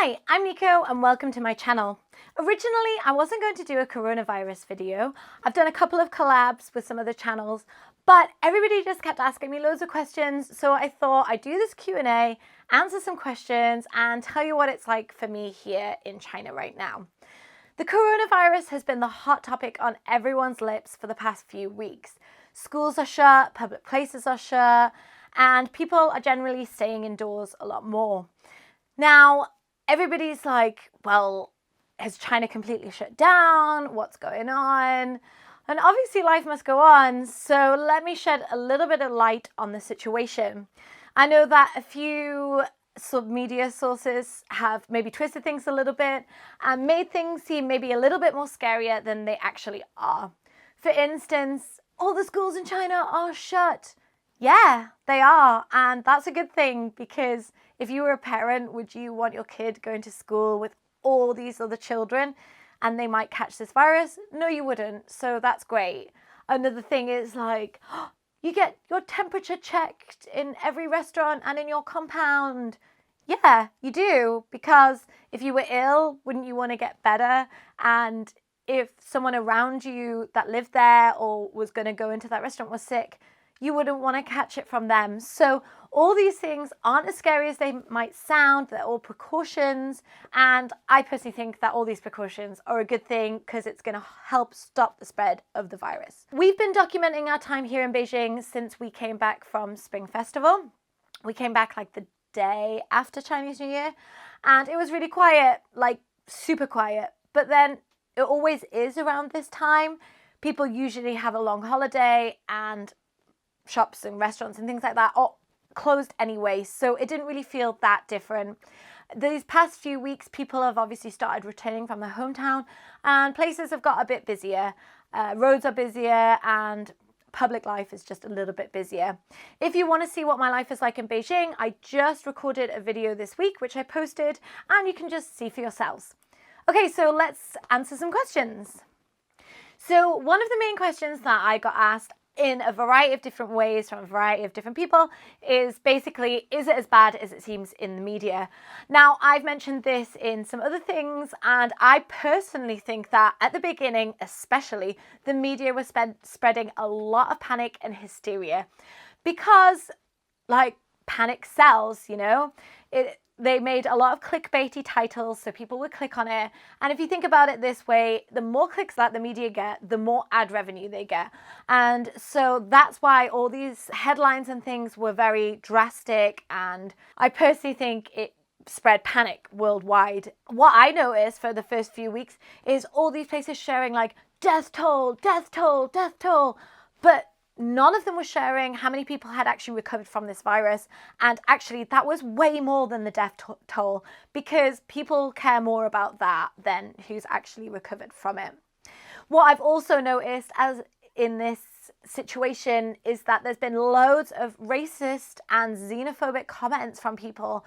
Hi, I'm Nico and welcome to my channel. Originally, I wasn't going to do a coronavirus video. I've done a couple of collabs with some other channels, but everybody just kept asking me loads of questions, so I thought I'd do this Q&A, answer some questions, and tell you what it's like for me here in China right now. The coronavirus has been the hot topic on everyone's lips for the past few weeks. Schools are shut, public places are shut, and people are generally staying indoors a lot more. Now, everybody's like, well, has China completely shut down? What's going on? And obviously life must go on, so let me shed a little bit of light on the situation. I know that a few media sources have maybe twisted things a little bit and made things seem maybe a little bit more scarier than they actually are. For instance, all the schools in China are shut. Yeah, they are, and that's a good thing, because if you were a parent, would you want your kid going to school with all these other children and they might catch this virus? No, you wouldn't, so that's great. Another thing is like, you get your temperature checked in every restaurant and in your compound. Yeah, you do, because if you were ill, wouldn't you want to get better? And if someone around you that lived there or was going to go into that restaurant was sick, you wouldn't want to catch it from them. So all these things aren't as scary as they might sound. They're all precautions. And I personally think that all these precautions are a good thing because it's going to help stop the spread of the virus. We've been documenting our time here in Beijing since we came back from Spring Festival. We came back like the day after Chinese New Year, and it was really quiet, like super quiet. But then it always is around this time. People usually have a long holiday and shops and restaurants and things like that are closed anyway, so it didn't really feel that different. These past few weeks, people have obviously started returning from their hometown and places have got a bit busier. Roads are busier and public life is just a little bit busier. If you want to see what my life is like in Beijing, I just recorded a video this week which I posted, and you can just see for yourselves. Okay, so let's answer some questions. So one of the main questions that I got asked in a variety of different ways from a variety of different people is basically, is it as bad as it seems in the media? Now, I've mentioned this in some other things, and I personally think that at the beginning, especially, the media was spreading a lot of panic and hysteria because, like, panic sells, you know? They made a lot of clickbaity titles, so people would click on it. And if you think about it this way, the more clicks that the media get, the more ad revenue they get. And so that's why all these headlines and things were very drastic. And I personally think it spread panic worldwide. What I noticed for the first few weeks is all these places sharing like death toll, death toll, death toll. But none of them were sharing how many people had actually recovered from this virus. And actually that was way more than the death toll, because people care more about that than who's actually recovered from it. What I've also noticed as in this situation is that there's been loads of racist and xenophobic comments from people.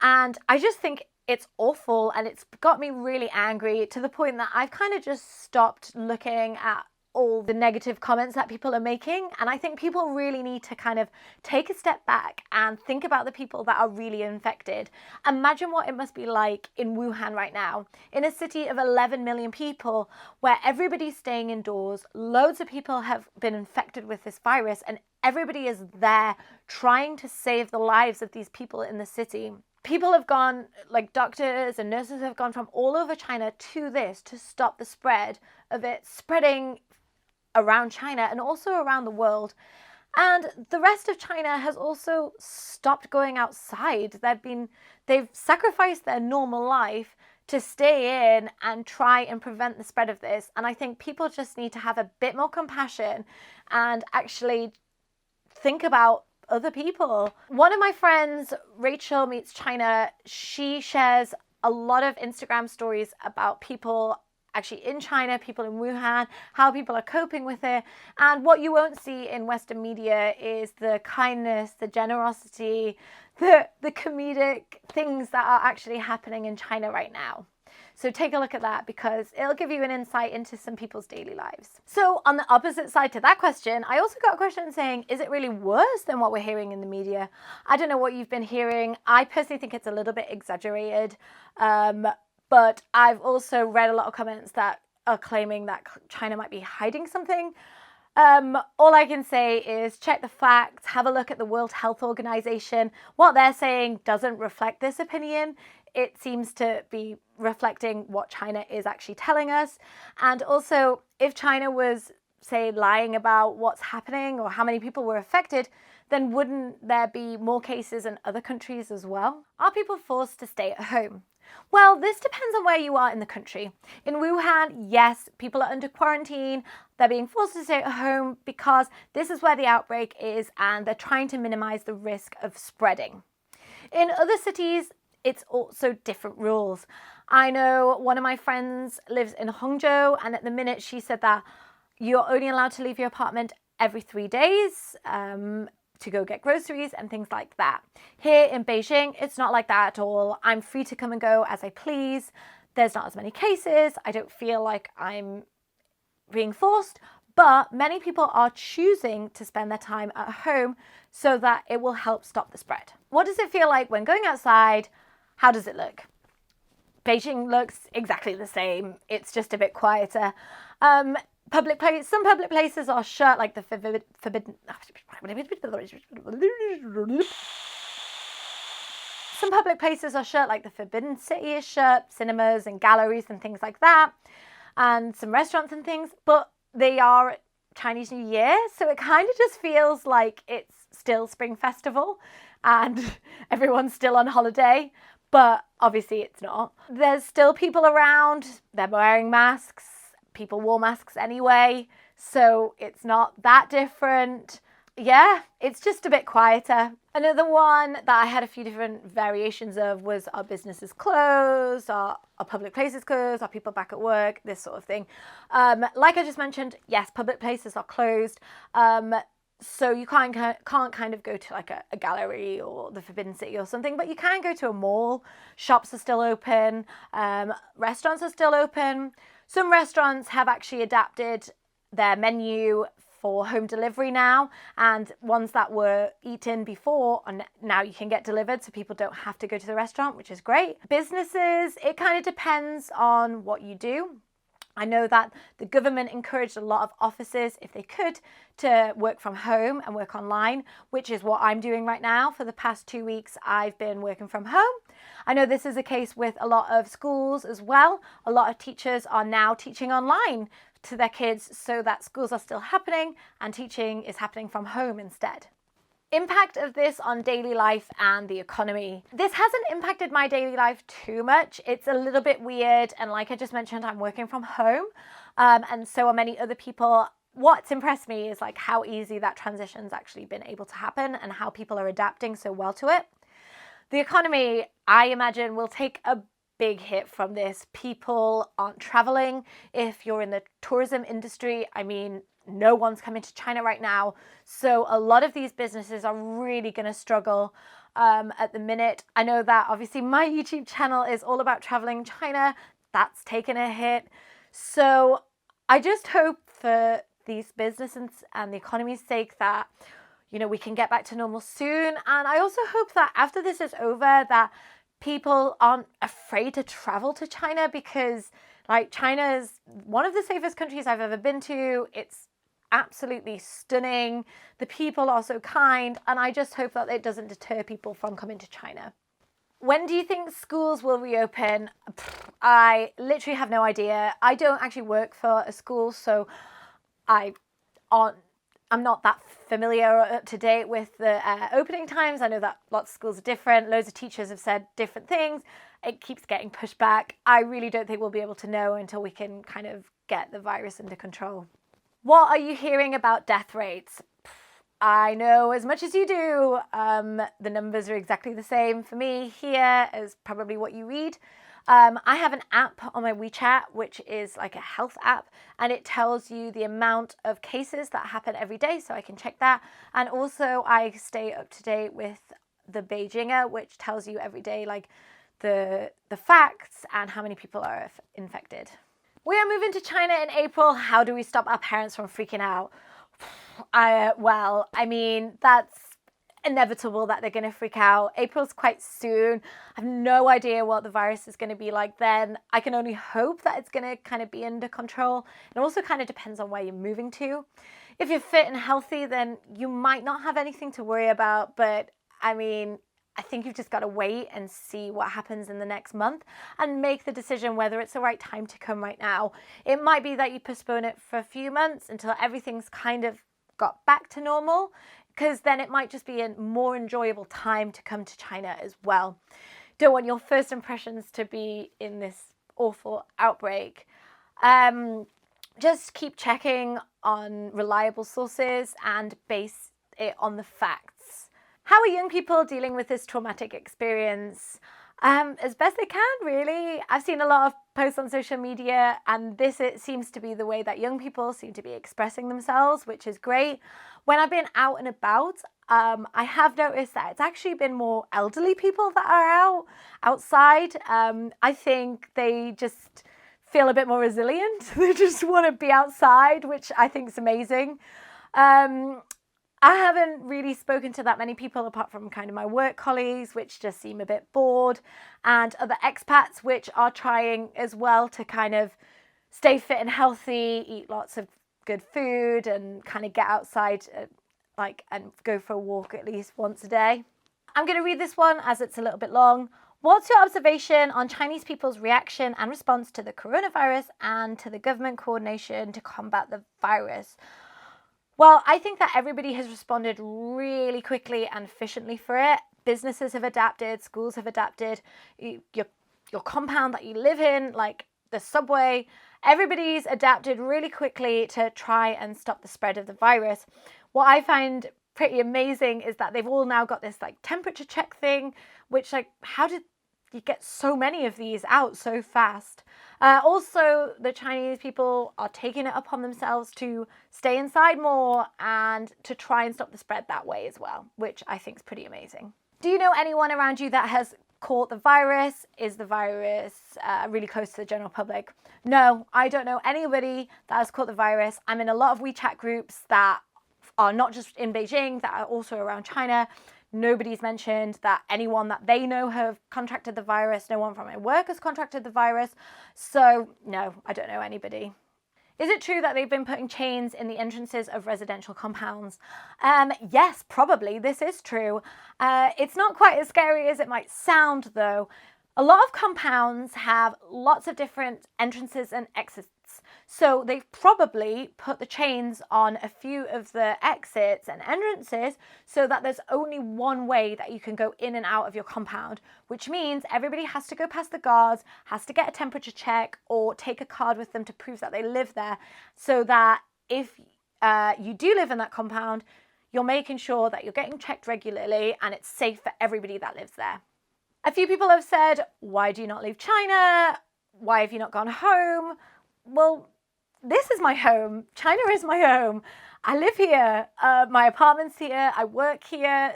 And I just think it's awful, and it's got me really angry to the point that I've kind of just stopped looking at all the negative comments that people are making. And I think people really need to kind of take a step back and think about the people that are really infected. Imagine what it must be like in Wuhan right now, in a city of 11 million people where everybody's staying indoors, loads of people have been infected with this virus, and everybody is there trying to save the lives of these people in the city. People have gone, like doctors and nurses have gone from all over China to this to stop the spread of it spreading around China and also around the world. And the rest of China has also stopped going outside. They've sacrificed their normal life to stay in and try and prevent the spread of this. And I think people just need to have a bit more compassion and actually think about other people. One of my friends, Rachel Meets China, she shares a lot of Instagram stories about people actually in China, people in Wuhan, how people are coping with it. And what you won't see in Western media is the kindness, the generosity, the comedic things that are actually happening in China right now. So take a look at that because it'll give you an insight into some people's daily lives. So on the opposite side to that question, I also got a question saying, is it really worse than what we're hearing in the media? I don't know what you've been hearing. I personally think it's a little bit exaggerated. But I've also read a lot of comments that are claiming that China might be hiding something. All I can say is check the facts, have a look at the World Health Organization. What they're saying doesn't reflect this opinion. It seems to be reflecting what China is actually telling us. And also, if China was, say, lying about what's happening or how many people were affected, then wouldn't there be more cases in other countries as well? Are people forced to stay at home? Well, this depends on where you are in the country. In Wuhan, yes, people are under quarantine. They're being forced to stay at home because this is where the outbreak is and they're trying to minimize the risk of spreading. In other cities, it's also different rules. I know one of my friends lives in Hangzhou, and at the minute she said that you're only allowed to leave your apartment every 3 days. To go get groceries and things like that. Here in Beijing, it's not like that at all. I'm free to come and go as I please. There's not as many cases. I don't feel like I'm being forced, but many people are choosing to spend their time at home so that it will help stop the spread. What does it feel like when going outside? How does it look? Beijing looks exactly the same. It's just a bit quieter. Some public places are shut, like the forbidden. Some public places are shut, like the Forbidden City is shut, cinemas and galleries and things like that, and some restaurants and things. But they are Chinese New Year, so it kind of just feels like it's still Spring Festival, and everyone's still on holiday. But obviously, it's not. There's still people around. They're wearing masks. People wore masks anyway, so it's not that different. Yeah, it's just a bit quieter. Another one that I had a few different variations of was, are businesses closed? Are public places closed? Are people back at work? This sort of thing. Like I just mentioned, yes, public places are closed. So you can't kind of go to like a gallery or the Forbidden City or something, but you can go to a mall. Shops are still open. Restaurants are still open. Some restaurants have actually adapted their menu for home delivery now, and ones that were eaten before are now you can get delivered, so people don't have to go to the restaurant, which is great. Businesses, it kind of depends on what you do. I know that the government encouraged a lot of offices, if they could, to work from home and work online, which is what I'm doing right now. For the past 2 weeks, I've been working from home. I know this is a case with a lot of schools as well. A lot of teachers are now teaching online to their kids so that schools are still happening and teaching is happening from home instead. Impact of this on daily life and the economy. This hasn't impacted my daily life too much. It's a little bit weird, and like I just mentioned, I'm working from home, and so are many other people. What's impressed me is like how easy that transition's actually been able to happen and how people are adapting so well to it. The economy, I imagine, will take a big hit from this. People aren't traveling. If you're in the tourism industry, I mean, no one's coming to China right now. So a lot of these businesses are really going to struggle at the minute. I know that obviously my YouTube channel is all about traveling China. That's taken a hit. So I just hope for these businesses and the economy's sake that, you know, we can get back to normal soon. And I also hope that after this is over, that people aren't afraid to travel to China, because like China is one of the safest countries I've ever been to. It's absolutely stunning. The people are so kind, and I just hope that it doesn't deter people from coming to China. When do you think schools will reopen? I literally have no idea. I don't actually work for a school, so I'm not that familiar or up to date with the opening times. I know that lots of schools are different. Loads of teachers have said different things. It keeps getting pushed back. I really don't think we'll be able to know until we can kind of get the virus under control. What are you hearing about death rates? I know as much as you do. The numbers are exactly the same for me here as probably what you read. I have an app on my WeChat, which is like a health app, and it tells you the amount of cases that happen every day, so I can check that. And also I stay up to date with the Beijing, which tells you every day like the facts and how many people are infected. We are moving to China in April. How do we stop our parents from freaking out? Well, I mean, that's inevitable that they're going to freak out. April's quite soon. I have no idea what the virus is going to be like then. I can only hope that it's going to kind of be under control. It also kind of depends on where you're moving to. If you're fit and healthy, then you might not have anything to worry about. But I mean, I think you've just got to wait and see what happens in the next month and make the decision whether it's the right time to come right now. It might be that you postpone it for a few months until everything's kind of got back to normal, because then it might just be a more enjoyable time to come to China as well. Don't want your first impressions to be in this awful outbreak. Just keep checking on reliable sources and base it on the facts. How are young people dealing with this traumatic experience? As best they can, really. I've seen a lot of posts on social media, and it seems to be the way that young people seem to be expressing themselves, which is great. When I've been out and about, I have noticed that it's actually been more elderly people that are outside. I think they just feel a bit more resilient. They just want to be outside, which I think is amazing. I haven't really spoken to that many people apart from kind of my work colleagues, which just seem a bit bored, and other expats, which are trying as well to kind of stay fit and healthy, eat lots of good food, and kind of get outside and go for a walk at least once a day. I'm going to read this one as it's a little bit long. What's your observation on Chinese people's reaction and response to the coronavirus and to the government coordination to combat the virus? Well, I think that everybody has responded really quickly and efficiently for it. Businesses have adapted, schools have adapted, your compound that you live in, like the subway, everybody's adapted really quickly to try and stop the spread of the virus. What I find pretty amazing is that they've all now got this like temperature check thing, which how did you get so many of these out so fast? Also, the Chinese people are taking it upon themselves to stay inside more and to try and stop the spread that way as well, which I think is pretty amazing. Do you know anyone around you that has caught the virus? Is the virus really close to the general public? No, I don't know anybody that has caught the virus. I'm in a lot of WeChat groups that are not just in Beijing, that are also around China. Nobody's mentioned that anyone that they know have contracted the virus. No one from my work has contracted the virus. So no, I don't know anybody. Is it true that they've been putting chains in the entrances of residential compounds? Yes, probably. This is true. It's not quite as scary as it might sound, though. A lot of compounds have lots of different entrances and exits. So they've probably put the chains on a few of the exits and entrances so that there's only one way that you can go in and out of your compound, which means everybody has to go past the guards, has to get a temperature check or take a card with them to prove that they live there, so that if you do live in that compound, you're making sure that you're getting checked regularly and it's safe for everybody that lives there. A few people have said, why do you not leave China? Why have you not gone home? Well, this is my home. China is my home. I live here. My apartment's here. I work here.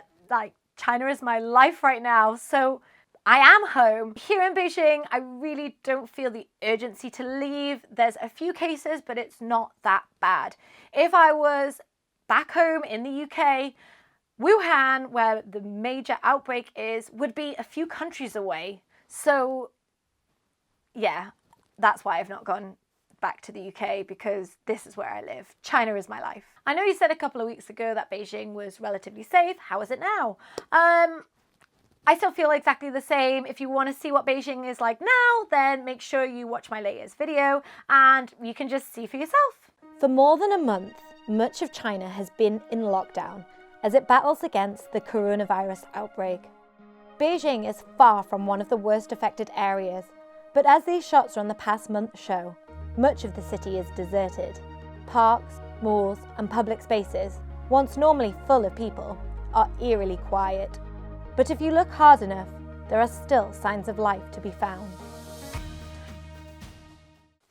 China is my life right now. So I am home. Here in Beijing, I really don't feel the urgency to leave. There's a few cases, but it's not that bad. If I was back home in the UK, Wuhan, where the major outbreak is, would be a few countries away. So yeah, that's why I've not gone back to the UK, because this is where I live. China is my life. I know you said a couple of weeks ago that Beijing was relatively safe. How is it now? I still feel exactly the same. If you want to see what Beijing is like now, then make sure you watch my latest video and you can just see for yourself. For more than a month, much of China has been in lockdown as it battles against the coronavirus outbreak. Beijing is far from one of the worst affected areas, but as these shots from the past month show, much of the city is deserted. Parks, malls, and public spaces, once normally full of people, are eerily quiet. But if you look hard enough, there are still signs of life to be found.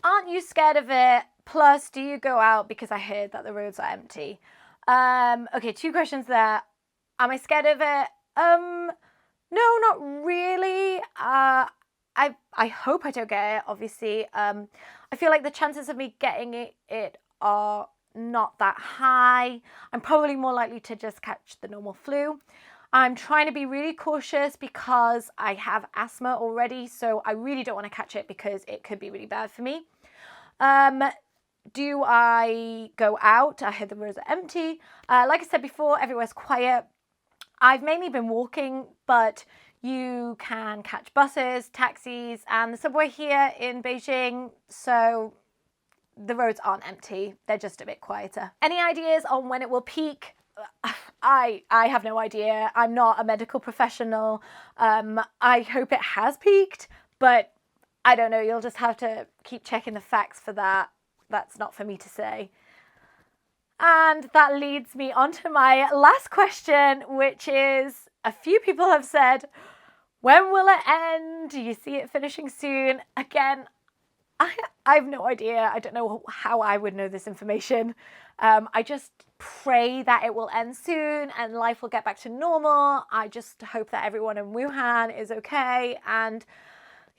Aren't you scared of it? Plus, do you go out because I heard that the roads are empty? Okay, 2 questions there. Am I scared of it? No, not really. I hope I don't get it, obviously. I feel like the chances of me getting it are not that high. I'm probably more likely to just catch the normal flu. I'm trying to be really cautious because I have asthma already, so I really don't want to catch it because it could be really bad for me. Do I go out? I heard the roads are empty. Like I said before, everywhere's quiet. I've mainly been walking, but you can catch buses, taxis, and the subway here in Beijing, so the roads aren't empty. They're just a bit quieter. Any ideas on when it will peak? I have no idea. I'm not a medical professional. I hope it has peaked, but I don't know. You'll just have to keep checking the facts for that. That's not for me to say. And that leads me on to my last question, which is a few people have said, when will it end? Do you see it finishing soon? Again, I have no idea. I don't know how I would know this information. I just pray that it will end soon and life will get back to normal. I just hope that everyone in Wuhan is okay. And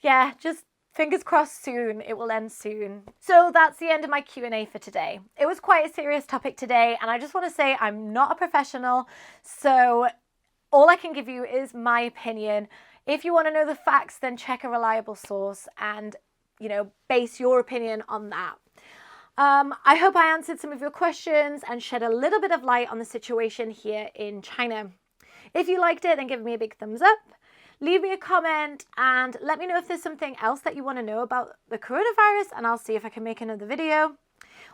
yeah, just fingers crossed soon, it will end soon. So that's the end of my Q&A for today. It was quite a serious topic today, and I just want to say I'm not a professional, so all I can give you is my opinion. If you want to know the facts, then check a reliable source and, base your opinion on that. I hope I answered some of your questions and shed a little bit of light on the situation here in China. If you liked it, then give me a big thumbs up. Leave me a comment and let me know if there's something else that you want to know about the coronavirus, and I'll see if I can make another video.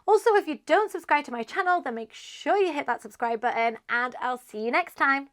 Also, if you don't subscribe to my channel, then make sure you hit that subscribe button, and I'll see you next time.